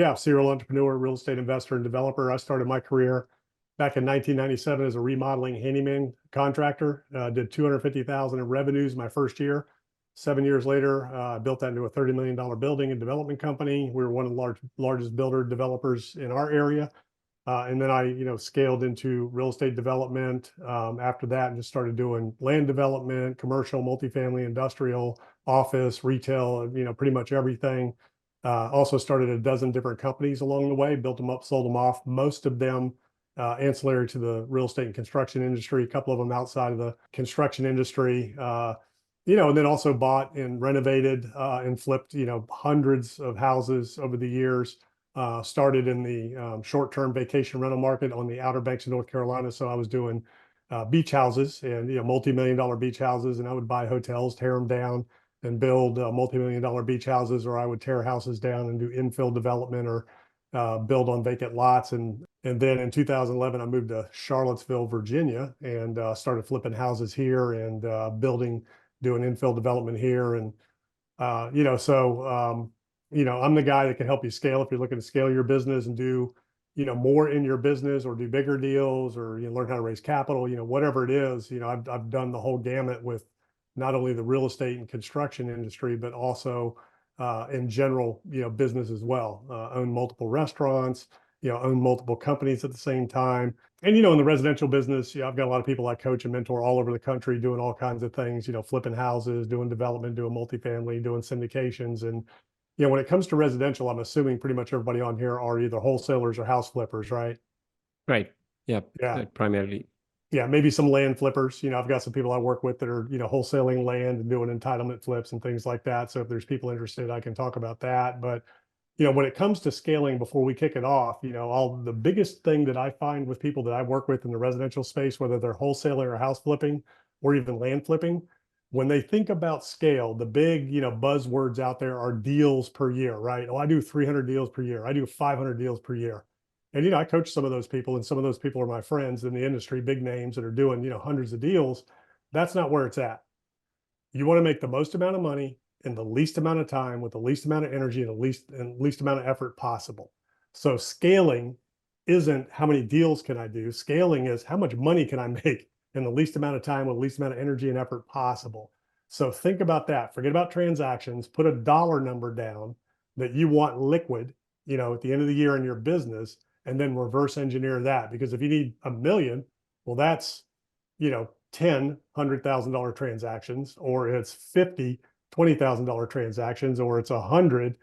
Yeah, serial entrepreneur, real estate investor, and developer. I started my career back in 1997 as a remodeling handyman contractor. Did 250,000 in revenues my first year. 7 years later, I built that into a $30 million building and development company. We were one of the largest builder developers in our area. And then I, scaled into real estate development after that, and just started doing land development, commercial, multifamily, industrial, office, retail, pretty much everything. Also started a dozen different companies along the way, built them up, sold them off, most of them ancillary to the real estate and construction industry, a couple of them outside of the construction industry. And then also bought and renovated and flipped, hundreds of houses over the years. Started in the short-term vacation rental market on the Outer Banks of North Carolina. So I was doing beach houses and, multi-million-dollar beach houses, and I would buy hotels, tear them down, and build multi-million-dollar beach houses, or I would tear houses down and do infill development or build on vacant lots. And then in 2011, I moved to Charlottesville, Virginia, and started flipping houses here and doing infill development here. And I'm the guy that can help you scale if you're looking to scale your business and do, more in your business, or do bigger deals, or learn how to raise capital, whatever it is. I've done the whole gamut with not only the real estate and construction industry, but also in general, business as well. Own multiple restaurants, own multiple companies at the same time. And, in the residential business, I've got a lot of people I coach and mentor all over the country doing all kinds of things, flipping houses, doing development, doing multifamily, doing syndications. And, when it comes to residential, I'm assuming pretty much everybody on here are either wholesalers or house flippers, right? Right. Yeah. Yeah. Primarily. Yeah, maybe some land flippers. I've got some people I work with that are, wholesaling land and doing entitlement flips and things like that. So if there's people interested, I can talk about that. But, when it comes to scaling, before we kick it off, the biggest thing that I find with people that I work with in the residential space, whether they're wholesaling or house flipping or even land flipping, when they think about scale, the big, buzzwords out there are deals per year, right? Oh, I do 300 deals per year. I do 500 deals per year. And, I coach some of those people, and some of those people are my friends in the industry, big names that are doing, hundreds of deals. That's not where it's at. You want to make the most amount of money in the least amount of time with the least amount of energy and the least amount of effort possible. So scaling isn't how many deals can I do. Scaling is how much money can I make in the least amount of time with the least amount of energy and effort possible. So think about that. Forget about transactions. Put a dollar number down that you want liquid, at the end of the year in your business, and then reverse engineer that. Because if you need $1 million, well, that's, 10 $100,000 transactions, or it's 50 $20,000 transactions, or it's 100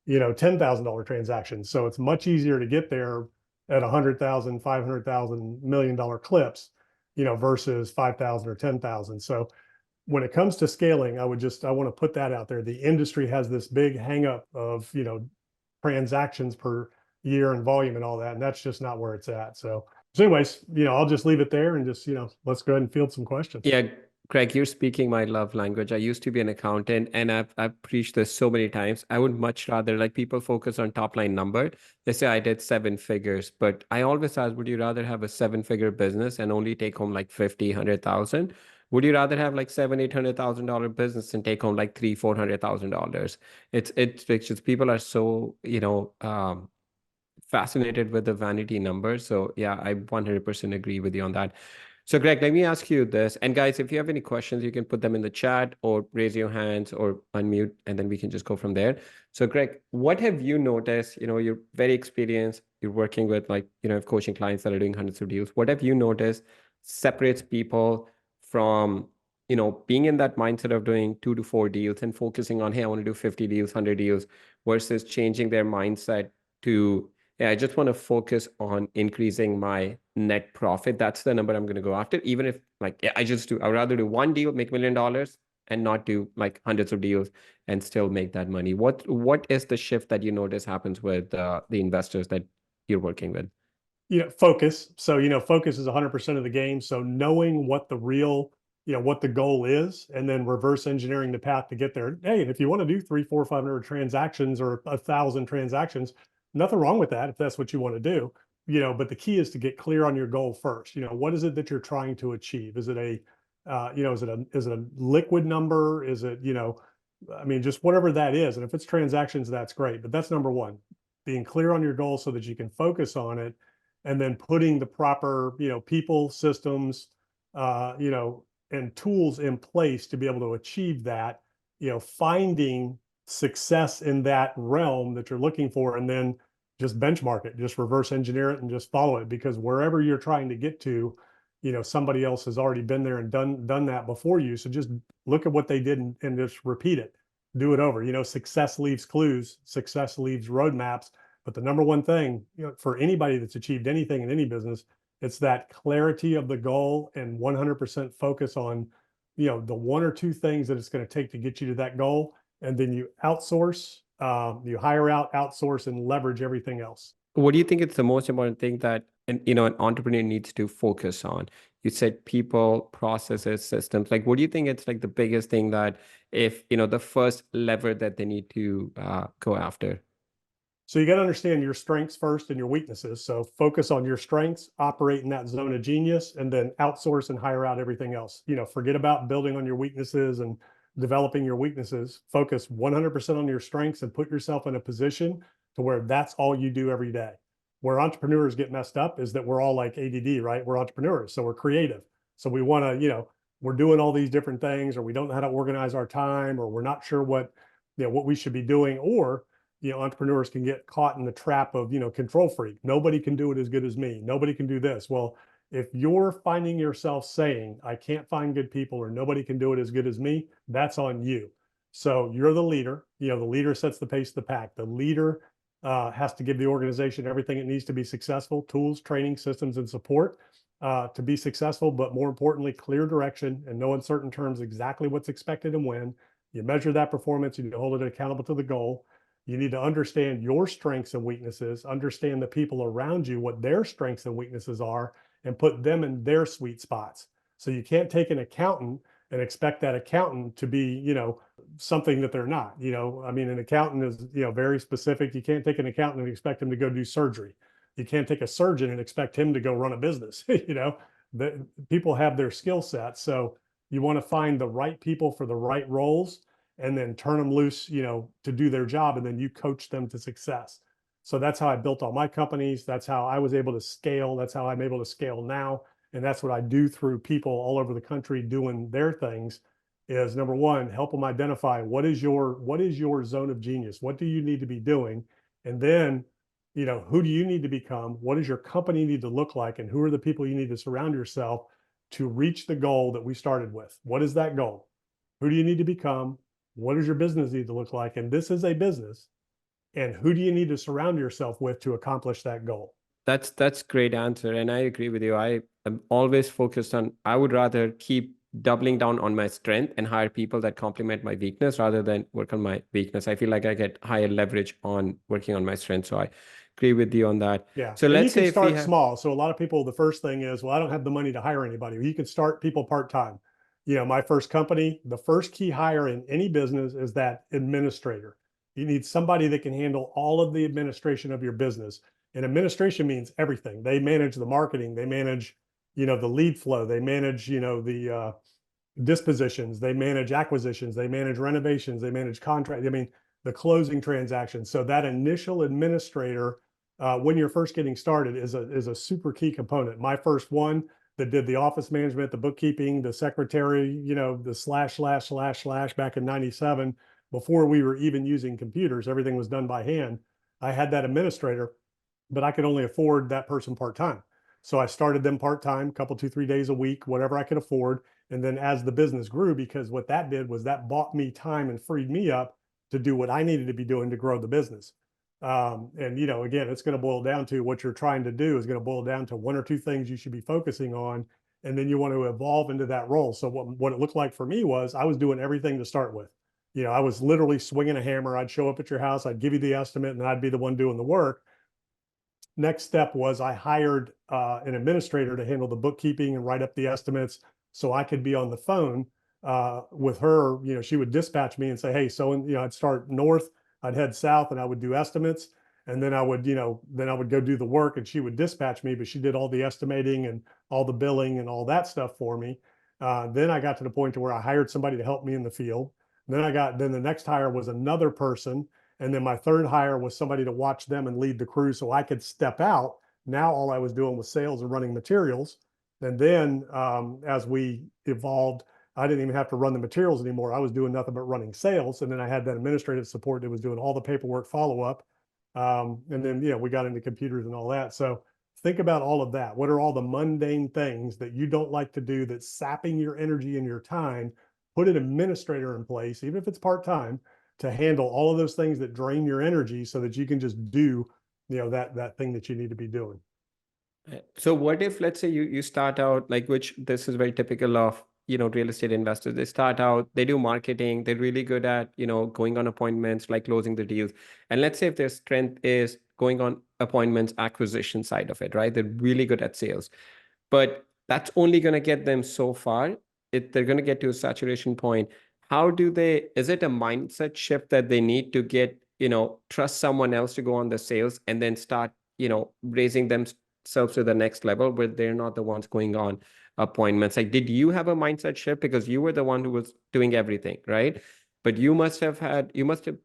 $10,000 transactions. So it's much easier to get there at 100,000 $500,000 $1 million clips, versus 5,000 or 10,000. So when it comes to scaling, I want to put that out there. The industry has this big hang up of transactions per year and volume and all that, and that's just not where it's at. So anyways, I'll just leave it there and just, let's go ahead and field some questions. Yeah, Greg, you're speaking my love language. I used to be an accountant, and I've preached this so many times. I would much rather, like, people focus on top line number. They say I did 7 figures, but I always ask, would you rather have a 7-figure business and only take home like 50, 100,000? Would you rather have like $700,000-800,000 business and take home like $300,000-400,000? It's just people are so, fascinated with the vanity numbers. So yeah, I 100% agree with you on that. So Greg, let me ask you this. And guys, if you have any questions, you can put them in the chat or raise your hands or unmute, and then we can just go from there. So Greg, what have you noticed? You're very experienced. You're working with coaching clients that are doing hundreds of deals. What have you noticed separates people from, being in that mindset of doing 2 to 4 deals and focusing on, hey, I want to do 50 deals, 100 deals, versus changing their mindset to, yeah, I just want to focus on increasing my net profit. That's the number I'm going to go after. Even if I'd rather do 1 deal, make $1 million, and not do like hundreds of deals and still make that money. What is the shift that you notice happens with the investors that you're working with? Focus. So, focus is 100% of the game. So knowing what the real, what the goal is, and then reverse engineering the path to get there. Hey, if you want to do 300, 400, 500 transactions or 1,000 transactions, nothing wrong with that if that's what you want to do, but the key is to get clear on your goal first. What is it that you're trying to achieve? Is it is it a liquid number? Is it, just whatever that is. And if it's transactions, that's great, but that's number one. being clear on your goal so that you can focus on it, and then putting the proper, people, systems, and tools in place to be able to achieve that, finding success in that realm that you're looking for, and then just benchmark it, just reverse engineer it and just follow it, because wherever you're trying to get to, somebody else has already been there and done that before you. So just look at what they did and just repeat it, do it over. Success leaves clues, success leaves roadmaps. But the number one thing, for anybody that's achieved anything in any business, it's that clarity of the goal and 100% focus on, the one or two things that it's going to take to get you to that goal. And then you outsource, you hire out, outsource, and leverage everything else. What do you think is the most important thing that an entrepreneur needs to focus on? You said people, processes, systems. Like, what do you think it's like the biggest thing that if the first lever that they need to go after? So you got to understand your strengths first and your weaknesses. So focus on your strengths, operate in that zone of genius, and then outsource and hire out everything else. Forget about building on your weaknesses and developing your weaknesses. Focus 100% on your strengths and put yourself in a position to where that's all you do every day. Where entrepreneurs get messed up is that we're all like ADD, right? We're entrepreneurs, so we're creative. So we want to, we're doing all these different things, or we don't know how to organize our time, or we're not sure what we should be doing, or entrepreneurs can get caught in the trap of, control freak. Nobody can do it as good as me. Nobody can do this. Well, if you're finding yourself saying, I can't find good people, or nobody can do it as good as me, that's on you. So you're the leader. The leader sets the pace of the pack. The leader has to give the organization everything it needs to be successful: tools, training, systems, and support to be successful. But more importantly, clear direction and no uncertain terms exactly what's expected and when. You measure that performance and you hold it accountable to the goal. You need to understand your strengths and weaknesses, understand the people around you, what their strengths and weaknesses are, and put them in their sweet spots. So you can't take an accountant and expect that accountant to be, something that they're not. I mean, an accountant is, very specific. You can't take an accountant and expect him to go do surgery. You can't take a surgeon and expect him to go run a business. The people have their skill sets. So you want to find the right people for the right roles, and then turn them loose, to do their job. And then you coach them to success. So that's how I built all my companies. That's how I was able to scale. That's how I'm able to scale now. And that's what I do through people all over the country doing their things, is number one, help them identify what is your zone of genius? What do you need to be doing? And then, who do you need to become? What does your company need to look like? And who are the people you need to surround yourself to reach the goal that we started with? What is that goal? Who do you need to become? What does your business need to look like? And this is a business. And who do you need to surround yourself with to accomplish that goal? That's great answer. And I agree with you. I am always focused on, I would rather keep doubling down on my strength and hire people that complement my weakness rather than work on my weakness. I feel like I get higher leverage on working on my strength. So I agree with you on that. Yeah. So And you let's can say if we start have, small. So a lot of people, the first thing is, well, I don't have the money to hire anybody. Well, you can start people part-time. My first company, the first key hire in any business is that administrator. You need somebody that can handle all of the administration of your business. And administration means everything. They manage the marketing, they manage, the lead flow, they manage, the dispositions, they manage acquisitions, they manage renovations, they manage contract. I mean, the closing transactions. So that initial administrator, when you're first getting started, is a super key component. My first one that did the office management, the bookkeeping, the secretary, the slash back in '97, before we were even using computers, everything was done by hand. I had that administrator, but I could only afford that person part-time. So I started them part-time, couple, 2, 3 days a week, whatever I could afford. And then as the business grew, because what that did was that bought me time and freed me up to do what I needed to be doing to grow the business. And, again, it's going to boil down to what you're trying to do is going to boil down to one or two things you should be focusing on. And then you want to evolve into that role. So what it looked like for me was I was doing everything to start with. I was literally swinging a hammer. I'd show up at your house, I'd give you the estimate, and I'd be the one doing the work. Next step was I hired an administrator to handle the bookkeeping and write up the estimates so I could be on the phone with her. She would dispatch me and say, hey, so, I'd start north, I'd head south, and I would do estimates. And then I would, then I would go do the work, and she would dispatch me, but she did all the estimating and all the billing and all that stuff for me. Then I got to the point to where I hired somebody to help me in the field. Then the next hire was another person. And then my third hire was somebody to watch them and lead the crew so I could step out. Now all I was doing was sales and running materials. And then as we evolved, I didn't even have to run the materials anymore. I was doing nothing but running sales. And then I had that administrative support that was doing all the paperwork follow up. And then, we got into computers and all that. So think about all of that. What are all the mundane things that you don't like to do that's sapping your energy and your time? Put an administrator in place, even if it's part-time, to handle all of those things that drain your energy so that you can just do, that thing that you need to be doing. So what if, let's say you start out like, which this is very typical of, real estate investors. They start out, they do marketing, they're really good at, going on appointments, like closing the deals. And let's say if their strength is going on appointments, acquisition side of it, right? They're really good at sales, but that's only going to get them so far. They're going to get to a saturation point. How do they, is it a mindset shift that they need to get, trust someone else to go on the sales and then start, raising themselves to the next level where they're not the ones going on appointments? Like, did you have a mindset shift because you were the one who was doing everything, right? But you must have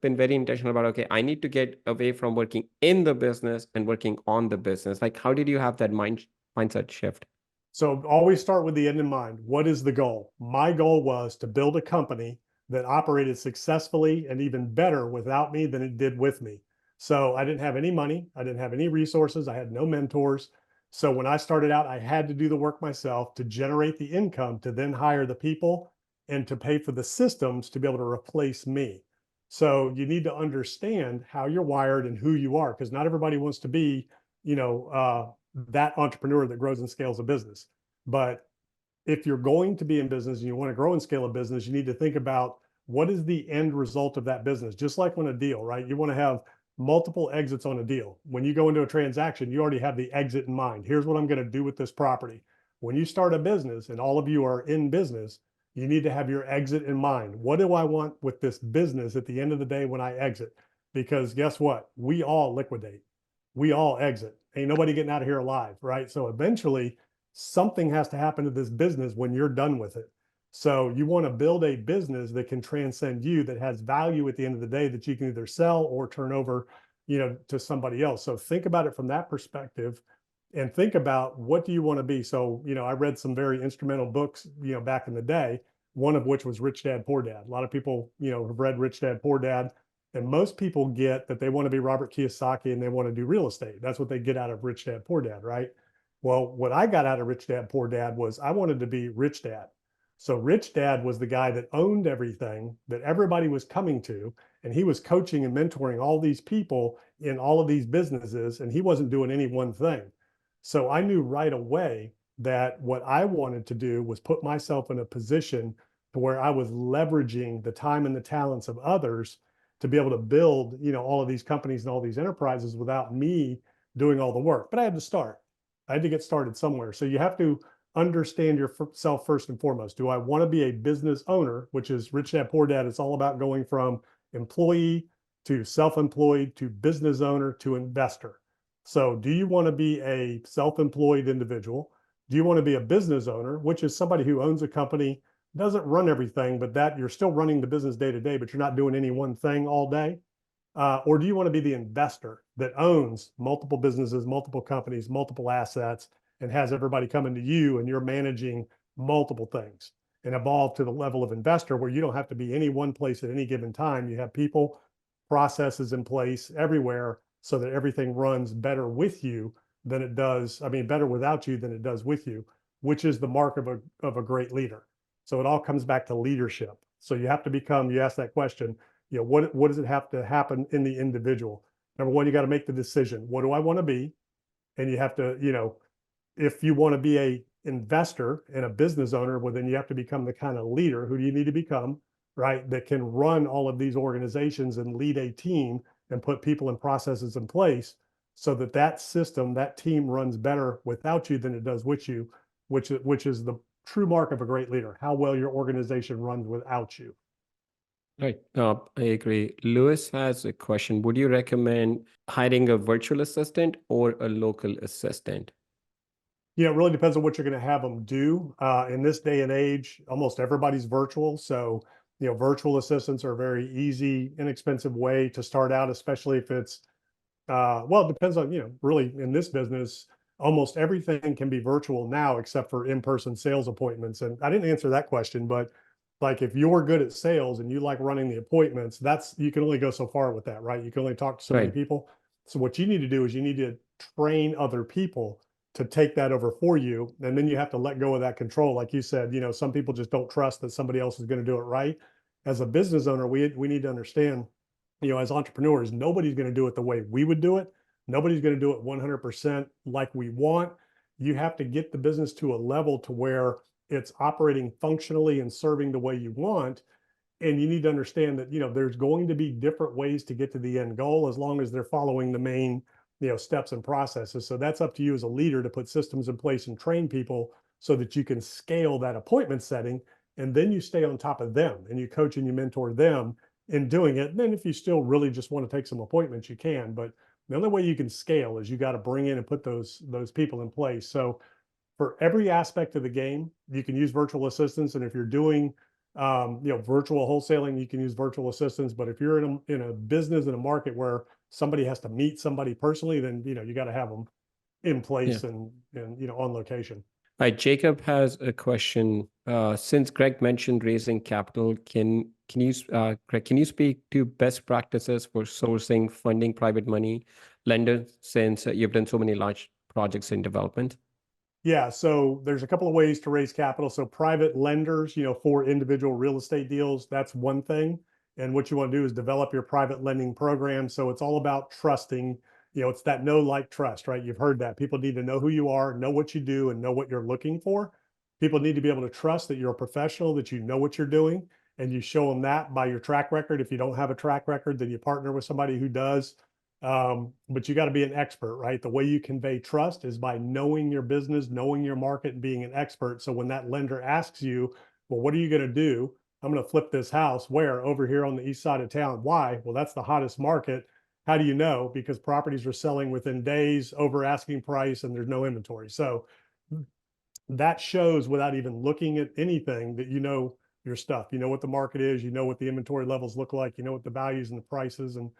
been very intentional about, okay, I need to get away from working in the business and working on the business. Like, how did you have that mindset shift? So always start with the end in mind. What is the goal? My goal was to build a company that operated successfully and even better without me than it did with me. So I didn't have any money. I didn't have any resources. I had no mentors. So when I started out, I had to do the work myself to generate the income to then hire the people and to pay for the systems to be able to replace me. So you need to understand how you're wired and who you are, because not everybody wants to be, that entrepreneur that grows and scales a business. But if you're going to be in business and you want to grow and scale a business, you need to think about what is the end result of that business. Just like on a deal, right? You want to have multiple exits on a deal. When you go into a transaction, you already have the exit in mind. Here's what I'm going to do with this property. When you start a business, and all of you are in business, you need to have your exit in mind. What do I want with this business at the end of the day when I exit? Because guess what? We all liquidate. We all exit. Ain't nobody getting out of here alive, right? So eventually something has to happen to this business when you're done with it. So you want to build a business that can transcend you, that has value at the end of the day, that you can either sell or turn over, to somebody else. So think about it from that perspective and think about, what do you want to be? So, I read some very instrumental books, back in the day, one of which was Rich Dad, Poor Dad. A lot of people, have read Rich Dad, Poor Dad. And most people get that they want to be Robert Kiyosaki and they want to do real estate. That's what they get out of Rich Dad, Poor Dad, right? Well, what I got out of Rich Dad, Poor Dad was I wanted to be Rich Dad. So Rich Dad was the guy that owned everything that everybody was coming to, and he was coaching and mentoring all these people in all of these businesses, and he wasn't doing any one thing. So I knew right away that what I wanted to do was put myself in a position to where I was leveraging the time and the talents of others to be able to build, all of these companies and all these enterprises without me doing all the work. But I had to start. I had to get started somewhere. So you have to understand yourself first and foremost. Do I want to be a business owner, which is Rich Dad Poor Dad? It's all about going from employee to self-employed to business owner to investor. So do you want to be a self-employed individual? Do you want to be a business owner, which is somebody who owns a company, doesn't run everything, but that you're still running the business day to day, but you're not doing any one thing all day? Or do you want to be the investor that owns multiple businesses, multiple companies, multiple assets, and has everybody coming to you and you're managing multiple things, and evolve to the level of investor where you don't have to be any one place at any given time? You have people, processes in place everywhere so that everything runs better with you than it does. I mean, better without you than it does with you, which is the mark of a great leader. So it all comes back to leadership. So you have to become, you ask that question, what does it have to happen in the individual? Number one, you got to make the decision. What do I want to be? And you have to, if you want to be a investor and a business owner, well, then you have to become the kind of leader. Who do you need to become, right? That can run all of these organizations and lead a team and put people and processes in place so that that system, that team runs better without you than it does with you, which is the true mark of a great leader, how well your organization runs without you. Right. I agree. Lewis has a question. Would you recommend hiring a virtual assistant or a local assistant? It really depends on what you're going to have them do. In this day and age, almost everybody's virtual. So Virtual assistants are a very easy, inexpensive way to start out, especially if it's well, it depends on, really in this business, almost everything can be virtual now except for in-person sales appointments. And I didn't answer that question, but like if you're good at sales and you like running the appointments, you can only go so far with that, right? You can only talk to so many Right. people. So what you need to do is you need to train other people to take that over for you. And then you have to let go of that control. Like you said, some people just don't trust that somebody else is going to do it right. As a business owner, we need to understand, as entrepreneurs, nobody's going to do it the way we would do it. Nobody's going to do it 100% like we want. You have to get the business to a level to where it's operating functionally and serving the way you want. And you need to understand that, there's going to be different ways to get to the end goal as long as they're following the main, steps and processes. So that's up to you as a leader to put systems in place and train people so that you can scale that appointment setting. And then you stay on top of them and you coach and you mentor them in doing it. And then if you still really just want to take some appointments, you can. But the only way you can scale is you got to bring in and put those people in place. So for every aspect of the game, you can use virtual assistants. And if you're doing, virtual wholesaling, you can use virtual assistants. But if you're in a business, in a market where somebody has to meet somebody personally, then, you got to have them in Yeah. place and, on location. All right, Jacob has a question. Since Greg mentioned raising capital, Greg, can you speak to best practices for sourcing funding private money lenders since you've done so many large projects in development? Yeah, so there's a couple of ways to raise capital. So private lenders, for individual real estate deals, that's one thing. And what you want to do is develop your private lending program. So it's all about trusting, it's that know, like, trust, right? You've heard that. People need to know who you are, know what you do, and know what you're looking for. People need to be able to trust that you're a professional, that you know what you're doing, and you show them that by your track record. If you don't have a track record, then you partner with somebody who does. But you got to be an expert, right? The way you convey trust is by knowing your business, knowing your market, and being an expert. So when that lender asks you, well, what are you going to do? I'm going to flip this house where? Over here on the east side of town. Why? Well, that's the hottest market. How do you know? Because properties are selling within days over asking price and there's no inventory. So that shows without even looking at anything that you know your stuff. You know what the market is, you know what the inventory levels look like, you know what the values and the prices and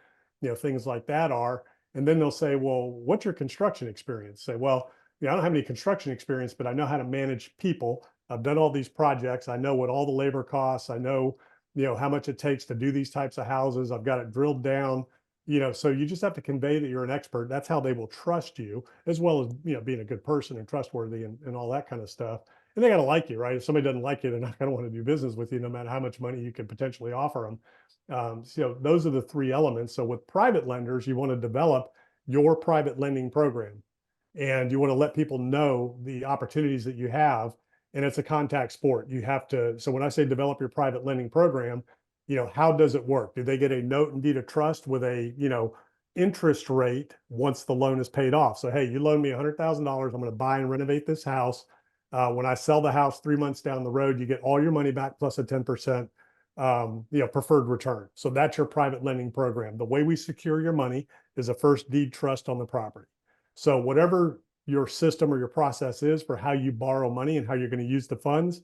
things like that are. And then they'll say, well, what's your construction experience? Say, well, I don't have any construction experience, but I know how to manage people. I've done all these projects. I know what all the labor costs. I know, how much it takes to do these types of houses. I've got it drilled down. So you just have to convey that you're an expert. That's how they will trust you, as well as, being a good person and trustworthy and all that kind of stuff. And they got to like you, right? If somebody doesn't like you, they're not going to want to do business with you, no matter how much money you could potentially offer them. So those are the three elements. So with private lenders, you want to develop your private lending program and you want to let people know the opportunities that you have. And it's a contact sport. You have to, so when I say develop your private lending program, how does it work? Do they get a note and deed of trust with a, interest rate once the loan is paid off? So, hey, you loan me $100,000. I'm going to buy and renovate this house. When I sell the house 3 months down the road, you get all your money back plus a 10%, preferred return. So that's your private lending program. The way we secure your money is a first deed trust on the property. So whatever your system or your process is for how you borrow money and how you're going to use the funds,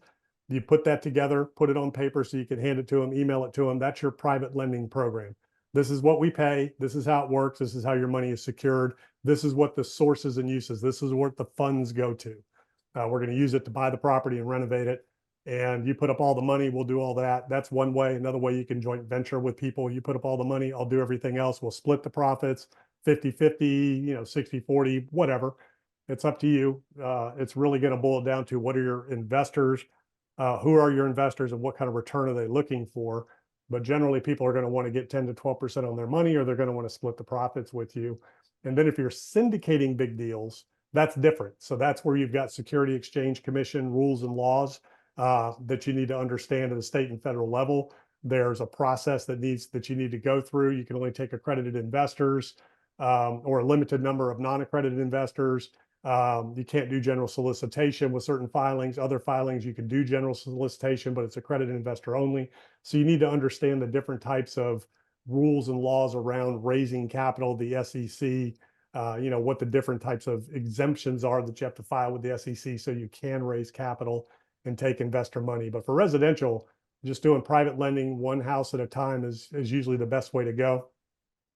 you put that together, put it on paper so you can hand it to them, email it to them. That's your private lending program. This is what we pay. This is how it works. This is how your money is secured. This is what the sources and uses. This is what the funds go to. We're going to use it to buy the property and renovate it. And you put up all the money, we'll do all that. That's one way. Another way, you can joint venture with people. You put up all the money, I'll do everything else. We'll split the profits 50-50, 60-40, whatever. It's up to you. It's really going to boil down to what are your investors, who are your investors, and what kind of return are they looking for. But generally, people are going to want to get 10 to 12% on their money, or they're going to want to split the profits with you. And then if you're syndicating big deals, that's different. So that's where you've got Security Exchange Commission rules and laws that you need to understand at the state and federal level. There's a process that you need to go through. You can only take accredited investors or a limited number of non-accredited investors. You can't do general solicitation with certain filings. Other filings, you can do general solicitation, but it's accredited investor only. So you need to understand the different types of rules and laws around raising capital, the SEC, what the different types of exemptions are that you have to file with the SEC so you can raise capital and take investor money. But for residential, just doing private lending one house at a time is usually the best way to go.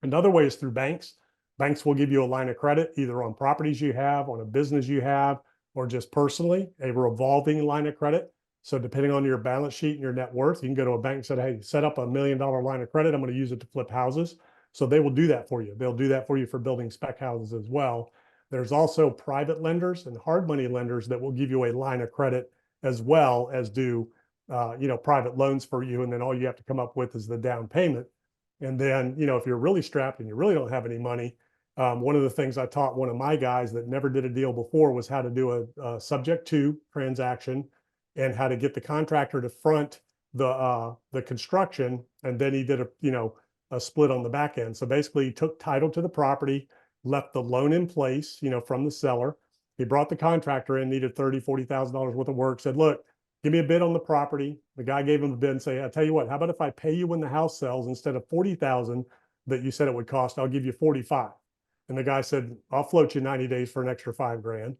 Another way is through banks. Banks will give you a line of credit, either on properties you have, on a business you have, or just personally, a revolving line of credit. So depending on your balance sheet and your net worth, you can go to a bank and say, hey, set up $1 million line of credit. I'm going to use it to flip houses. So they will do that for you. They'll do that for you for building spec houses as well. There's also private lenders and hard money lenders that will give you a line of credit as well as do private loans for you. And then all you have to come up with is the down payment. And then, if you're really strapped and you really don't have any money, one of the things I taught one of my guys that never did a deal before was how to do a subject to transaction and how to get the contractor to front the construction. And then he did a split on the back end. So basically he took title to the property, left the loan in place, from the seller. He brought the contractor in, needed $30,000-$40,000 worth of work, said, look, give me a bid on the property. The guy gave him a bid and say, I'll tell you what, how about if I pay you when the house sells, instead of $40,000 that you said it would cost, I'll give you 45. And the guy said, I'll float you 90 days for an extra $5,000.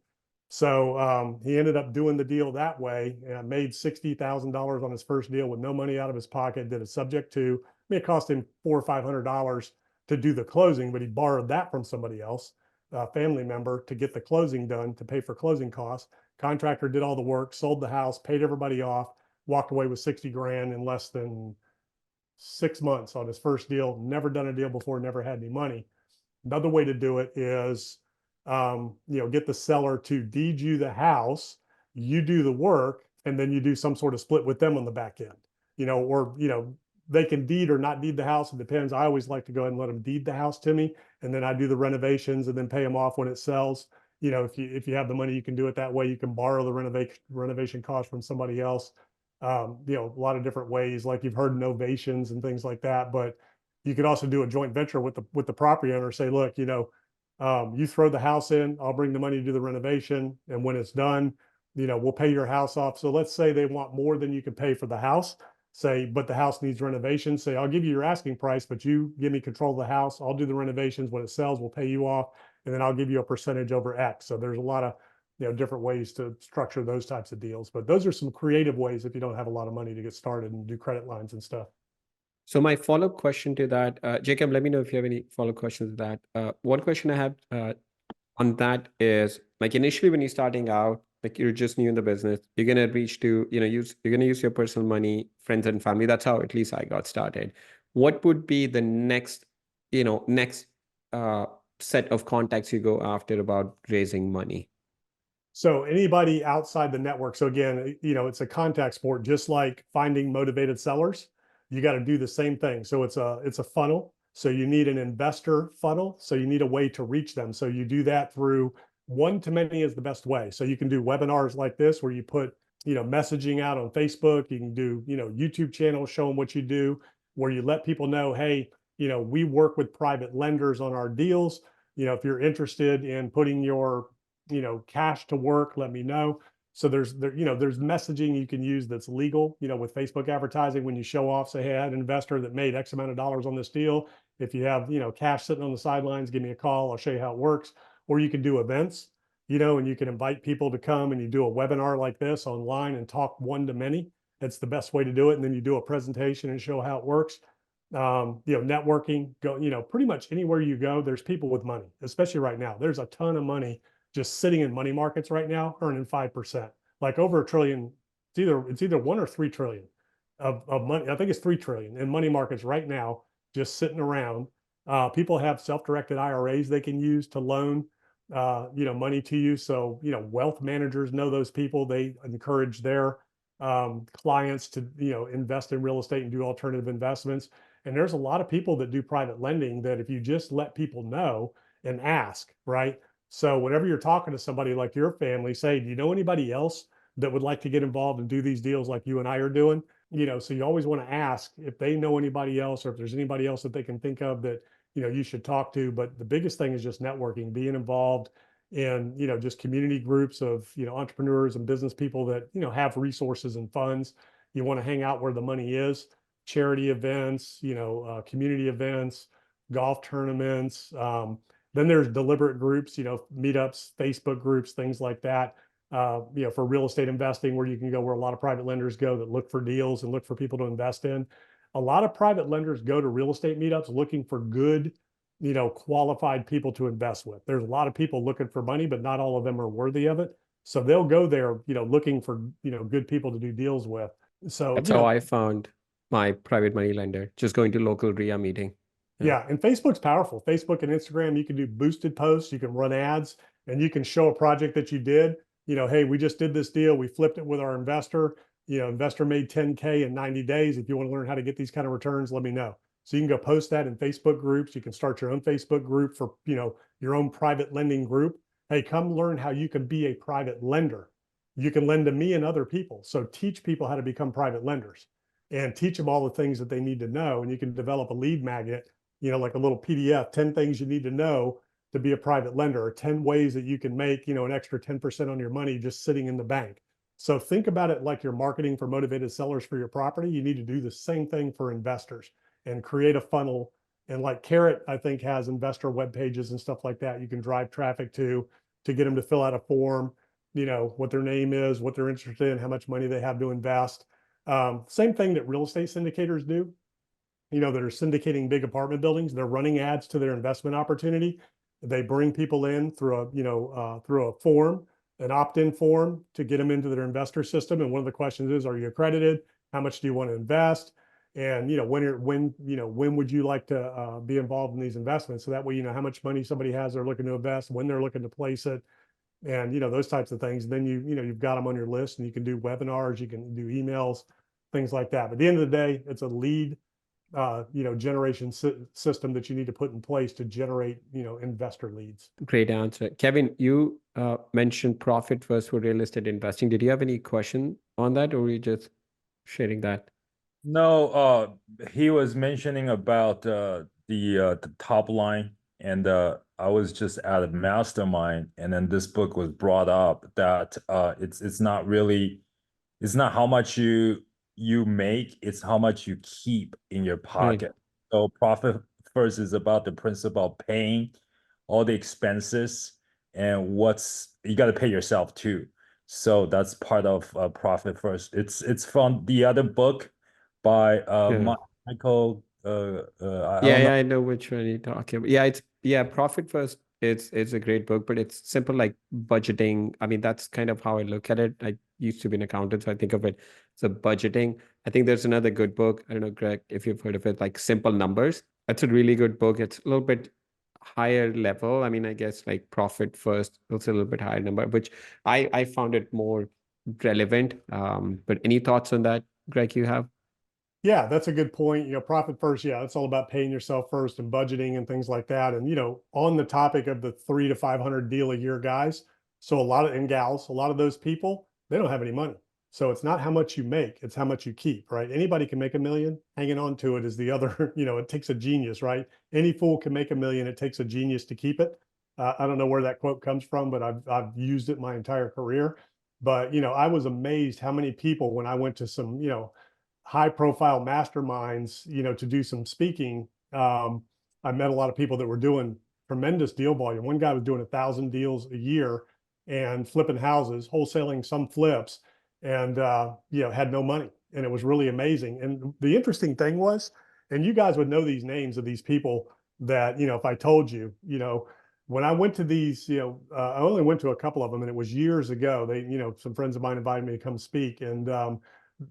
So he ended up doing the deal that way and made $60,000 on his first deal with no money out of his pocket, did a subject to. I mean, it cost him $400 or $500 to do the closing, but he borrowed that from somebody else, a family member, to get the closing done, to pay for closing costs. Contractor did all the work, sold the house, paid everybody off, walked away with 60 grand in less than 6 months on his first deal. Never done a deal before, never had any money. Another way to do it is, get the seller to deed you the house, you do the work, and then you do some sort of split with them on the back end, or, they can deed or not deed the house. It depends. I always like to go ahead and let them deed the house to me, and then I do the renovations and then pay them off when it sells. If you have the money, you can do it that way. You can borrow the renovation cost from somebody else. A lot of different ways, like you've heard novations and things like that. But you could also do a joint venture with the property owner. Say, look, you throw the house in, I'll bring the money to do the renovation, and when it's done, we'll pay your house off. So let's say they want more than you can pay for the house. Say, but the house needs renovation. Say, I'll give you your asking price, but you give me control of the house. I'll do the renovations. When it sells, we'll pay you off, and then I'll give you a percentage over X. So there's a lot of different ways to structure those types of deals. But those are some creative ways if you don't have a lot of money to get started and do credit lines and stuff. So my follow-up question to that, Jacob, let me know if you have any follow-up questions to that. One question I have on that is, like, initially when you're starting out, like you're just new in the business, you're gonna reach to, you're gonna use your personal money, friends and family. That's how at least I got started. What would be the next set of contacts you go after about raising money? So anybody outside the network. So again, it's a contact sport, just like finding motivated sellers. You got to do the same thing. So it's a funnel. So you need an investor funnel. So you need a way to reach them. So you do that through one-to-many is the best way. So you can do webinars like this where you put, messaging out on Facebook. You can do, YouTube channels, show them what you do, where you let people know, hey, we work with private lenders on our deals. If you're interested in putting your, cash to work, let me know. So there's messaging you can use that's legal, with Facebook advertising. When you show off, say, hey, I had an investor that made X amount of dollars on this deal. If you have, cash sitting on the sidelines, give me a call. I'll show you how it works. Or you can do events, and you can invite people to come and you do a webinar like this online and talk one-to-many. That's the best way to do it. And then you do a presentation and show how it works. Networking, pretty much anywhere you go, there's people with money, especially right now. There's a ton of money just sitting in money markets right now, earning 5%, like over $1 trillion. It's either 1 or 3 trillion of money. I think it's 3 trillion in money markets right now, just sitting around. People have self-directed IRAs they can use to loan, money to you. So, wealth managers know those people. They encourage their clients to, invest in real estate and do alternative investments. And there's a lot of people that do private lending that if you just let people know and ask, right? So whenever you're talking to somebody like your family, say, do you know anybody else that would like to get involved and do these deals like you and I are doing? So you always want to ask if they know anybody else, or if there's anybody else that they can think of that, you should talk to. But the biggest thing is just networking, being involved in, just community groups of, entrepreneurs and business people that, have resources and funds. You want to hang out where the money is, charity events, community events, golf tournaments. Then there's deliberate groups, meetups, Facebook groups, things like that. for real estate investing, where you can go where a lot of private lenders go that look for deals and look for people to invest in. A lot of private lenders go to real estate meetups looking for good, qualified people to invest with. There's a lot of people looking for money, but not all of them are worthy of it. So they'll go there, looking for, good people to do deals with. So, That's how I found my private money lender, just going to local RIA meeting. yeah, and Facebook's powerful. Facebook and Instagram, you can do boosted posts, you can run ads, and you can show a project that you did. Hey, we just did this deal. We flipped it with our investor. Investor made 10K in 90 days. If you want to learn how to get these kind of returns, let me know. So you can go post that in Facebook groups. You can start your own Facebook group for, your own private lending group. Hey, come learn how you can be a private lender. You can lend to me and other people. So teach people how to become private lenders and teach them all the things that they need to know. And you can develop a lead magnet, like a little PDF, 10 things you need to know to be a private lender, or 10 ways that you can make, an extra 10% on your money just sitting in the bank. So think about it like you're marketing for motivated sellers for your property. You need to do the same thing for investors and create a funnel. And like Carrot, I think, has investor web pages and stuff like that you can drive traffic to get them to fill out a form, what their name is, what they're interested in, how much money they have to invest. Same thing that real estate syndicators do, that are syndicating big apartment buildings. They're running ads to their investment opportunity. They bring people in through a form, an opt-in form, to get them into their investor system. And one of the questions is, are you accredited? How much do you want to invest? And when would you like to be involved in these investments? So that way, how much money somebody has they're looking to invest, when they're looking to place it, and those types of things. And then you've got them on your list, and you can do webinars, you can do emails, things like that. But at the end of the day, it's a lead generation system that you need to put in place to generate, investor leads. Great answer. Kevin, you mentioned profit first for real estate investing. Did you have any question on that, or were you just sharing that? No, he was mentioning about the top line, and I was just at a mastermind, and then this book was brought up that it's not really, it's not how much you make, it's how much you keep in your Right. pocket. So profit first is about the principle of paying all the expenses, and what's you got to pay yourself too. So that's part of profit first. It's from the other book by Yeah. Michael. I Yeah, don't know. yeah, I know which one you're talking about. Yeah, Profit First. It's a great book, but it's simple like budgeting. I mean, that's kind of how I look at it. I used to be an accountant, so I think of it as a budgeting. I think there's another good book. I don't know, Greg, if you've heard of it, like Simple Numbers. That's a really good book. It's a little bit higher level. I mean, I guess like Profit First, it's a little bit higher number, which I found it more relevant. But any thoughts on that, Greg, you have? Yeah, that's a good point. Profit first. Yeah, it's all about paying yourself first and budgeting and things like that. And on the topic of the 300 to 500 deal a year guys, so a lot of and gals, a lot of those people, they don't have any money. So it's not how much you make, it's how much you keep, right? Anybody can make a million. Hanging on to it is the other. It takes a genius, right? Any fool can make a million. It takes a genius to keep it. I don't know where that quote comes from, but I've used it my entire career. But I was amazed how many people, when I went to some high profile masterminds, to do some speaking. I met a lot of people that were doing tremendous deal volume. One guy was doing 1,000 deals a year and flipping houses, wholesaling some flips, and had no money. And it was really amazing. And the interesting thing was, and you guys would know these names of these people that, if I told you, when I went to these, I only went to a couple of them, and it was years ago. They, some friends of mine invited me to come speak, and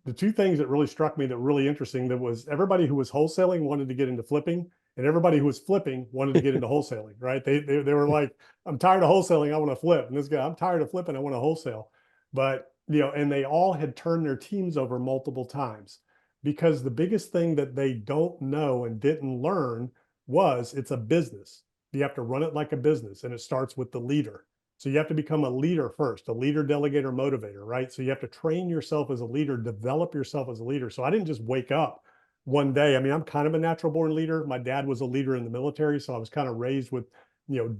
the two things that really struck me that were really interesting, that was everybody who was wholesaling wanted to get into flipping, and everybody who was flipping wanted to get into wholesaling, right? They were like, I'm tired of wholesaling, I want to flip. And this guy, I'm tired of flipping, I want to wholesale. But, and they all had turned their teams over multiple times, because the biggest thing that they don't know and didn't learn was it's a business. You have to run it like a business, and it starts with the leader. So you have to become a leader first, a leader, delegator, motivator, right? So you have to train yourself as a leader, develop yourself as a leader. So I didn't just wake up one day. I mean, I'm kind of a natural born leader. My dad was a leader in the military, so I was kind of raised with,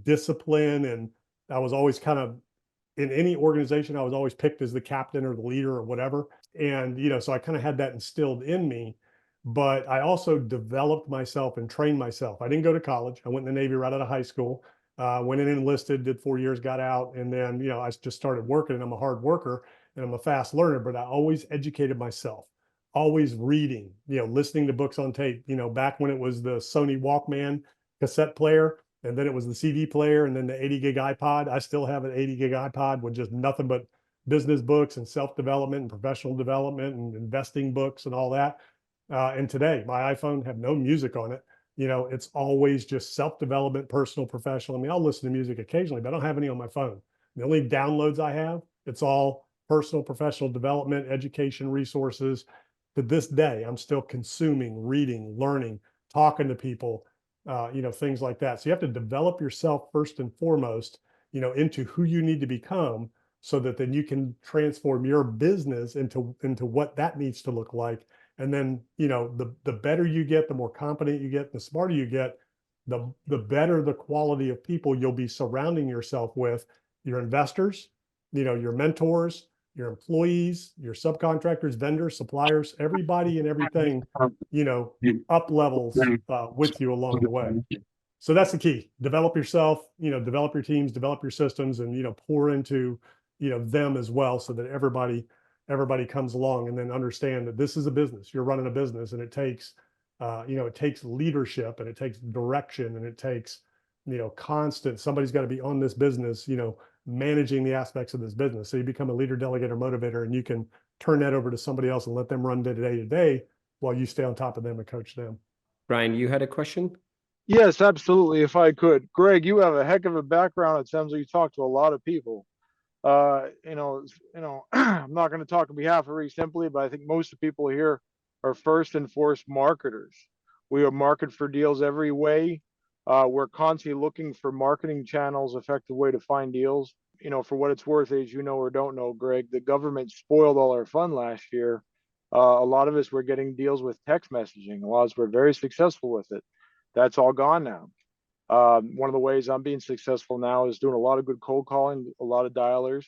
discipline, and I was always kind of in any organization, I was always picked as the captain or the leader or whatever. And, so I kind of had that instilled in me, but I also developed myself and trained myself. I didn't go to college. I went in the Navy right out of high school. went in and enlisted, did 4 years, got out. And then, I just started working, and I'm a hard worker and I'm a fast learner, but I always educated myself, always reading, listening to books on tape, back when it was the Sony Walkman cassette player, and then it was the CD player, and then the 80 gig iPod. I still have an 80 gig iPod with just nothing but business books and self-development and professional development and investing books and all that. And today my iPhone have no music on it. It's always just self-development, personal, professional. I mean, I'll listen to music occasionally, but I don't have any on my phone. The only downloads I have, it's all personal, professional development, education resources. To this day, I'm still consuming, reading, learning, talking to people, things like that. So you have to develop yourself first and foremost, into who you need to become, so that then you can transform your business into what that needs to look like. And then, the better you get, the more competent you get, the smarter you get, the better the quality of people you'll be surrounding yourself with, your investors, your mentors, your employees, your subcontractors, vendors, suppliers, everybody and everything, up levels with you along the way. So that's the key. Develop yourself, develop your teams, develop your systems, and, pour into, them as well, so that everybody comes along, and then understand that this is a business. You're running a business, and it takes, it takes leadership, and it takes direction, and it takes, constant, somebody's got to be on this business, managing the aspects of this business. So you become a leader, delegate, or motivator, and you can turn that over to somebody else and let them run day to day while you stay on top of them and coach them. Brian, you had a question? Yes, absolutely. If I could, Greg, you have a heck of a background. It sounds like you talk to a lot of people. I'm not going to talk on behalf of Reese Simply, but I think most of the people here are first and foremost marketers. We are market for deals every way. We're constantly looking for marketing channels, effective way to find deals. For what it's worth, as you know or don't know, Greg, the government spoiled all our fun last year. A lot of us were getting deals with text messaging. A lot of us were very successful with it. That's all gone now. One of the ways I'm being successful now is doing a lot of good cold calling, a lot of dialers.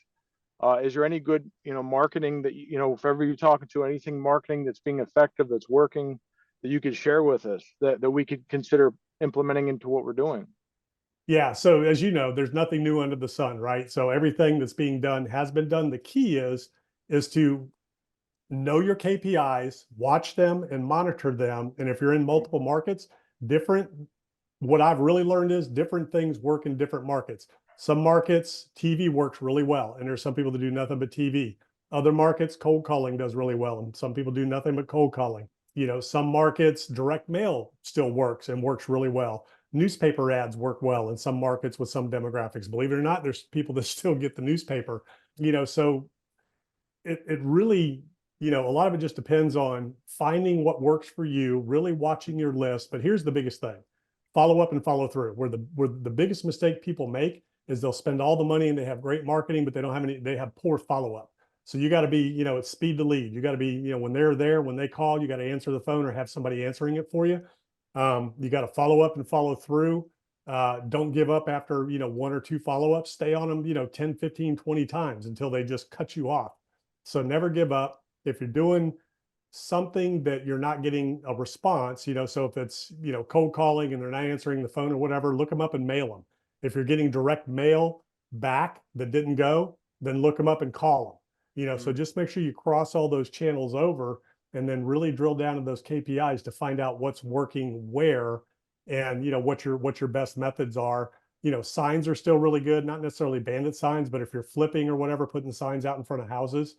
Is there any good, marketing that, if ever you're talking to, anything marketing that's being effective, that's working, that you could share with us, that we could consider implementing into what we're doing? Yeah. So as you know, there's nothing new under the sun, right? So everything that's being done has been done. The key is to know your KPIs, watch them and monitor them. And if you're in multiple markets, what I've really learned is different things work in different markets. Some markets, TV works really well, and there's some people that do nothing but TV. Other markets, cold calling does really well, and some people do nothing but cold calling. Some markets, direct mail still works and works really well. Newspaper ads work well in some markets with some demographics. Believe it or not, there's people that still get the newspaper. So it really, a lot of it just depends on finding what works for you, really watching your list. But here's the biggest thing: follow up and follow through. Where the biggest mistake people make is they'll spend all the money and they have great marketing, but they have poor follow up. So you got to be, it's speed to lead. You got to be, when they're there, when they call, you got to answer the phone or have somebody answering it for you. You got to follow up and follow through. Don't give up after, 1 or 2 follow-ups. Stay on them, 10, 15, 20 times until they just cut you off. So never give up. If you're doing something that you're not getting a response, so if it's, cold calling and they're not answering the phone or whatever, look them up and mail them. If you're getting direct mail back that didn't go, then look them up and call them. So just make sure you cross all those channels over, and then really drill down to those KPIs to find out what's working where, and what your best methods are. Signs are still really good, not necessarily bandit signs, but if you're flipping or whatever, putting signs out in front of houses,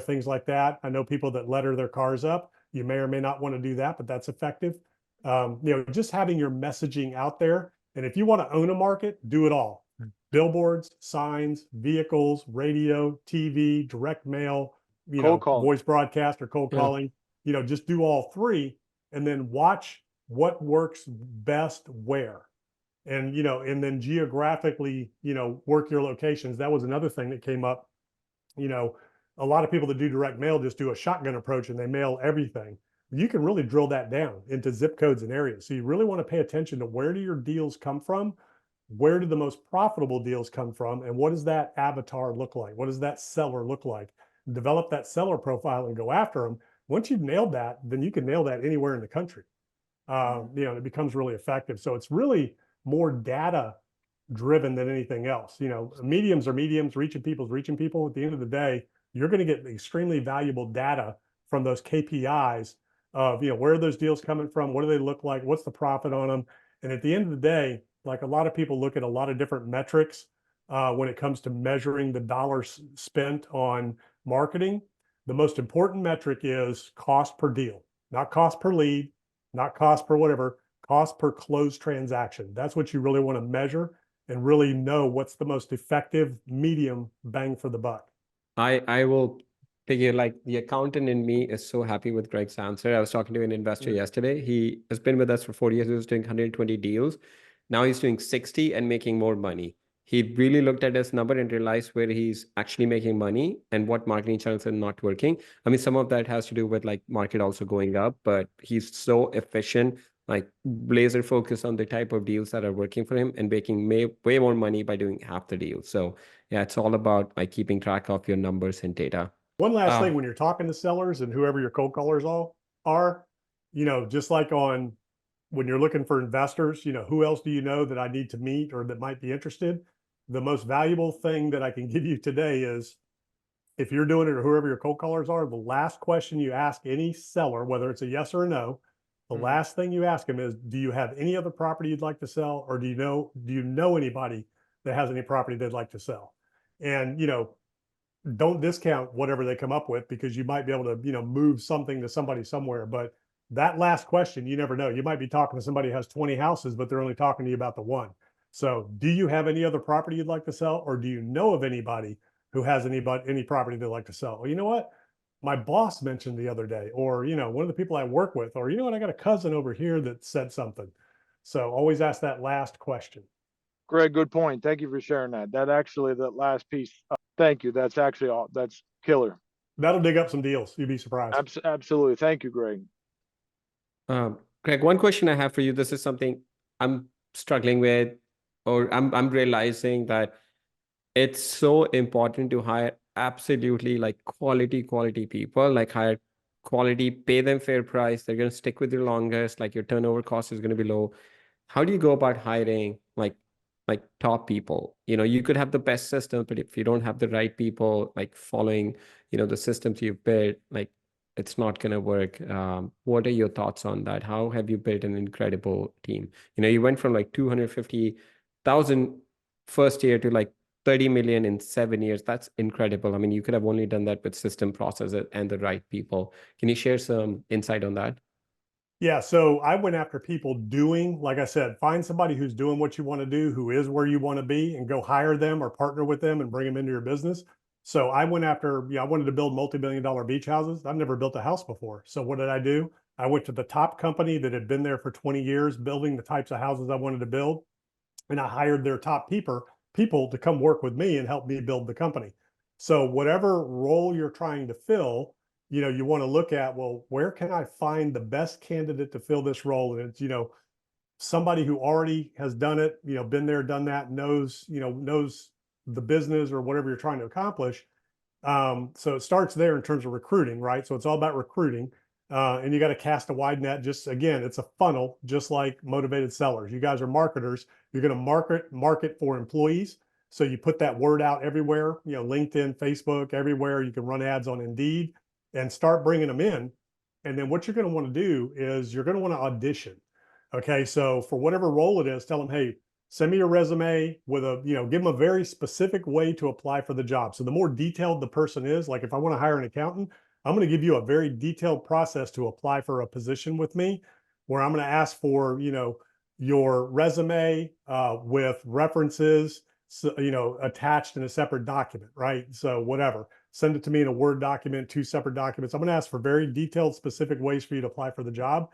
things like that. I know people that letter their cars up. You may or may not want to do that, but that's effective. Just having your messaging out there. And if you want to own a market, do it all. Billboards, signs, vehicles, radio, TV, direct mail, voice broadcast or cold calling, just do all 3, and then watch what works best where. And, and then geographically, work your locations. That was another thing that came up. A lot of people that do direct mail just do a shotgun approach and they mail everything. You can really drill that down into zip codes and areas. So you really want to pay attention to where do your deals come from? Where do the most profitable deals come from? And what does that avatar look like? What does that seller look like? Develop that seller profile and go after them. Once you've nailed that, then you can nail that anywhere in the country. It becomes really effective. So it's really more data driven than anything else. You know, mediums are mediums, reaching people's reaching people. At the end of the day, you're going to get extremely valuable data from those KPIs of, you know, where are those deals coming from? What do they look like? What's the profit on them? And at the end of the day, like a lot of people look at a lot of different metrics when it comes to measuring the dollars spent on marketing. The most important metric is cost per deal, not cost per lead, not cost per whatever, cost per closed transaction. That's what you really want to measure and really know what's the most effective medium bang for the buck. I will figure, like, the accountant in me is so happy with Greg's answer. I was talking to an investor yesterday. He has been with us for 4 years. He was doing 120 deals. Now he's doing 60 and making more money. He really looked at his number and realized where he's actually making money and what marketing channels are not working. I mean, some of that has to do with like market also going up, but he's so efficient, like laser focused on the type of deals that are working for him and making way more money by doing half the deal. So yeah, it's all about like keeping track of your numbers and data. One last thing, when you're talking to sellers and whoever your cold callers all are, you know, just like on when you're looking for investors, you know, who else do you know that I need to meet or that might be interested? The most valuable thing that I can give you today is, if you're doing it or whoever your cold callers are, the last question you ask any seller, whether it's a yes or a no, the last thing you ask them is, do you have any other property you'd like to sell? Or do you know anybody that has any property they'd like to sell? And, you know, don't discount whatever they come up with, because you might be able to, you know, move something to somebody somewhere. But that last question, you never know. You might be talking to somebody who has 20 houses, but they're only talking to you about the one. So do you have any other property you'd like to sell? Or do you know of anybody who has any property they'd like to sell? Well, you know what? My boss mentioned the other day, or, you know, one of the people I work with, or, you know what, I got a cousin over here that said something. So always ask that last question. Greg, good point. Thank you for sharing that. That actually, that last piece, thank you. That's actually all, that's killer. That'll dig up some deals. You'd be surprised. Absolutely. Thank you, Greg. Greg, one question I have for you. This is something I'm struggling with, or I'm realizing that it's so important to hire absolutely like quality people, like hire quality, pay them fair price. They're going to stick with you longest. Like your turnover cost is going to be low. How do you go about hiring like top people? You know, you could have the best system, but if you don't have the right people like following, you know, the systems you've built, like it's not going to work. What are your thoughts on that? How have you built an incredible team? You know, you went from like 250,000 first year to like 30 million in 7 years. That's incredible. I mean, you could have only done that with system processes and the right people. Can you share some insight on that? Yeah, so I went after people doing, like I said, find somebody who's doing what you want to do, who is where you want to be, and go hire them or partner with them and bring them into your business. So I went after, I wanted to build multi-billion-dollar beach houses. I've never built a house before. So what did I do? I went to the top company that had been there for 20 years building the types of houses I wanted to build. And I hired their top people to come work with me and help me build the company. So whatever role you're trying to fill, you know, you want to look at, well, where can I find the best candidate to fill this role? And it's, you know, somebody who already has done it, you know, been there, done that, knows the business or whatever you're trying to accomplish. So it starts there in terms of recruiting, right? So it's all about recruiting. And you got to cast a wide net. Just again, it's a funnel, just like motivated sellers. You guys are marketers. You're going to market for employees. So you put that word out everywhere, you know, LinkedIn, Facebook, everywhere. You can run ads on Indeed and start bringing them in. And then what you're going to want to do is you're going to want to audition. Okay. So for whatever role it is, tell them, hey, send me your resume with a, you know, give them a very specific way to apply for the job. So the more detailed the person is, like if I want to hire an accountant, I'm going to give you a very detailed process to apply for a position with me, where I'm going to ask for, you know, your resume with references, so, you know, attached in a separate document, right? So whatever, send it to me in a Word document, 2 separate documents. I'm going to ask for very detailed, specific ways for you to apply for the job.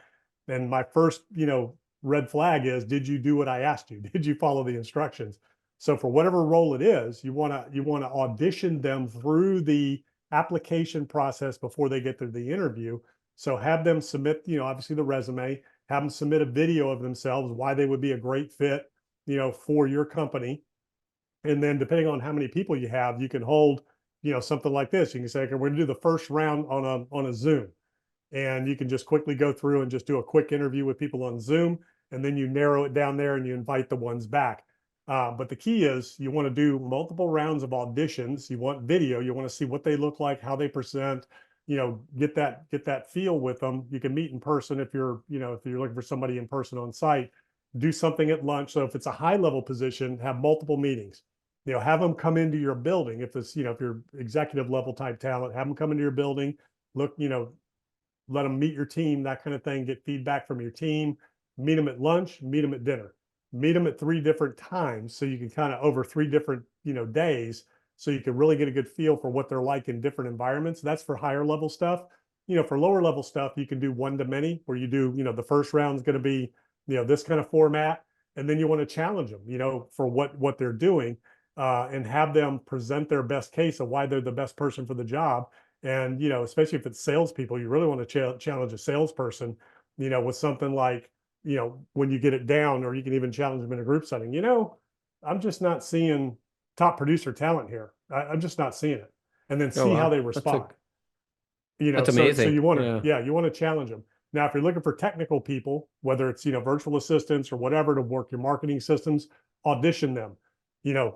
And my first, you know, red flag is, did you do what I asked you? Did you follow the instructions? So for whatever role it is, you want to audition them through the application process before they get to the interview. So have them submit, you know, obviously the resume, have them submit a video of themselves, why they would be a great fit, you know, for your company. And then depending on how many people you have, you can hold, you know, something like this. You can say, okay, we're going to do the first round on a Zoom. And you can just quickly go through and just do a quick interview with people on Zoom. And then you narrow it down there and you invite the ones back. But the key is you want to do multiple rounds of auditions. You want video. You want to see what they look like, how they present, get that feel with them. You can meet in person if you're looking for somebody in person on site. Do something at lunch. So if it's a high level position, have multiple meetings. Have them come into your building. If it's, if you're executive level type talent, have them come into your building, look, let them meet your team, that kind of thing, get feedback from your team, meet them at lunch, meet them at dinner, meet them at 3 different times. So you can kind of over 3 different, days. So you can really get a good feel for what they're like in different environments. That's for higher level stuff. For lower level stuff, you can do one to many where you do, the first round is going to be, this kind of format. And then you want to challenge them, for what they're doing, and have them present their best case of why they're the best person for the job. And, especially if it's salespeople, you really want to challenge a salesperson, with something like, when you get it down, or you can even challenge them in a group setting, I'm just not seeing top producer talent here. I'm just not seeing it. And then Oh, see how wow. they respond. That's So amazing. you want to, you want to challenge them. Now, if you're looking for technical people, whether it's, virtual assistants or whatever to work your marketing systems, audition them,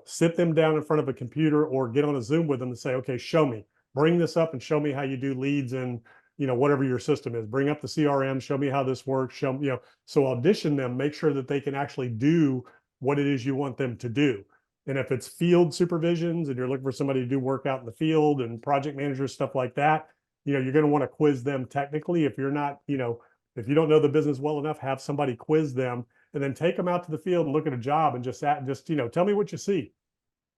sit them down in front of a computer or get on a Zoom with them and say, okay, show me, bring this up and show me how you do leads and, whatever your system is. Bring up the CRM, show me how this works, show, so audition them, make sure that they can actually do what it is you want them to do. And if it's field supervisions and you're looking for somebody to do work out in the field and project managers, stuff like that, you're going to want to quiz them technically. If you're not, if you don't know the business well enough, have somebody quiz them and then take them out to the field and look at a job and just tell me what you see.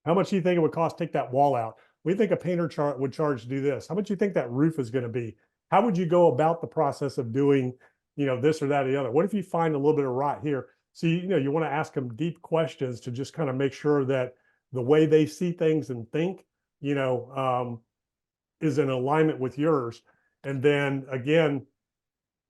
How much do you think it would cost to take that wall out? We think a painter would charge to do this. How much do you think that roof is going to be? How would you go about the process of doing, this or that or the other? What if you find a little bit of rot here? So, you want to ask them deep questions to just kind of make sure that the way they see things and think, is in alignment with yours. And then again,